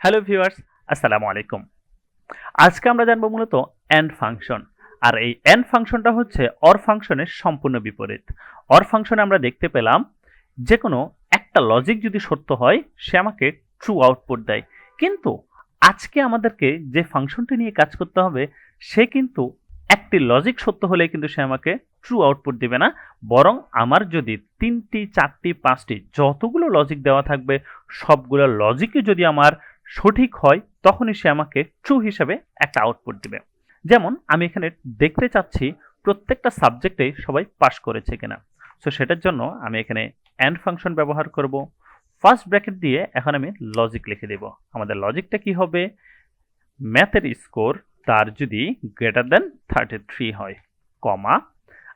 Hello viewers, আসসালামু আলাইকুম। আজকে আমরা জানবো মূলত এন্ড ফাংশন। আর এই এন্ড ফাংশনটা হচ্ছে অর ফাংশনের সম্পূর্ণ বিপরীত। অর ফাংশনে আমরা দেখতে পেলাম যে কোনো একটা লজিক যদি সত্য হয় সে আমাকে ট্রু আউটপুট দেয়। কিন্তু আজকে আমাদেরকে যে ফাংশনটি নিয়ে কাজ করতে হবে সে কিন্তু একটি লজিক সত্য হলে কিন্তু সে আমাকে ট্রু আউটপুট দিবে না, বরং আমার যদি ৩টি ৪টি ৫টি যতগুলো লজিক দেওয়া থাকবে সবগুলো লজিকই যদি আমার সঠিক হয় তখনই সে আমাকে ট্রু হিসেবে একটা আউটপুট দিবে। যেমন আমি এখানে দেখতে চাচ্ছি প্রত্যেকটা সাবজেক্টে সবাই পাস করেছে কিনা। সো সেটার জন্য আমি এখানে এন্ড ফাংশন ব্যবহার করব। ফার্স্ট ব্র্যাকেট দিয়ে এখন আমি লজিক লিখে দেব। আমাদের লজিকটা কি হবে, ম্যাথের স্কোর তার যদি গ্রেটার দেন 33 হয়, কমা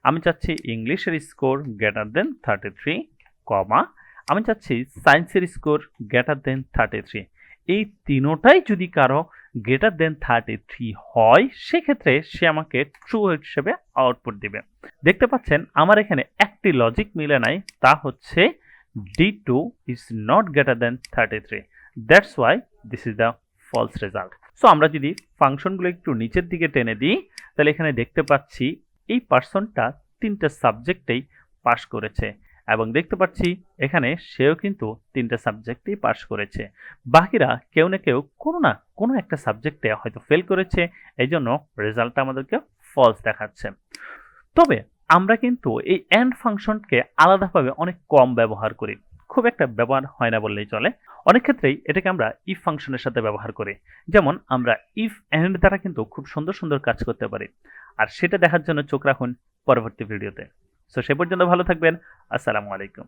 আমি চাচ্ছি ইংলিশের স্কোর গ্রেটার দেন 33, কমা আমি চাচ্ছি সায়েন্সের স্কোর গ্রেটার দেন 33। এই তিনোটাই যদি কারো গ্রেটার দেন 33 হয় সেক্ষেত্রে সে আমাকে ট্রু হিসেবে আউটপুট দিবে। দেখতে পাচ্ছেন আমার এখানে একটি লজিক মিলে নাই, তা হচ্ছে D2 is not greater than 33. That's why this is the false result. So আমরা যদি ফাংশনগুলো একটু নিচের দিকে টেনে দিই তাহলে এখানে দেখতে পাচ্ছি এই পার্সনটা 3টা সাবজেক্টেই পাস করেছে এবং দেখতে পাচ্ছি এখানে সেও কিন্তু 3টা সাবজেক্টেই পাস করেছে। বাকিরা কেউ না কেউ কোনো একটা সাবজেক্টে হয়তো ফেল করেছে, এই জন্য রেজাল্টটা আমাদেরকে ফলস দেখাচ্ছে। তবে আমরা কিন্তু এই এন্ড ফাংশনকে আলাদাভাবে অনেক কম ব্যবহার করি, খুব একটা ব্যবহার হয় না বললেই চলে। অনেক ক্ষেত্রেই এটাকে আমরা ইফ ফাংশনের সাথে ব্যবহার করি। যেমন আমরা ইফ এন্ড দ্বারা কিন্তু খুব সুন্দর সুন্দর কাজ করতে পারি। আর সেটা দেখার জন্য চোখ রাখুন পরবর্তী ভিডিওতে। সো সে পর্যন্ত ভালো থাকবেন। আসসালামু আলাইকুম।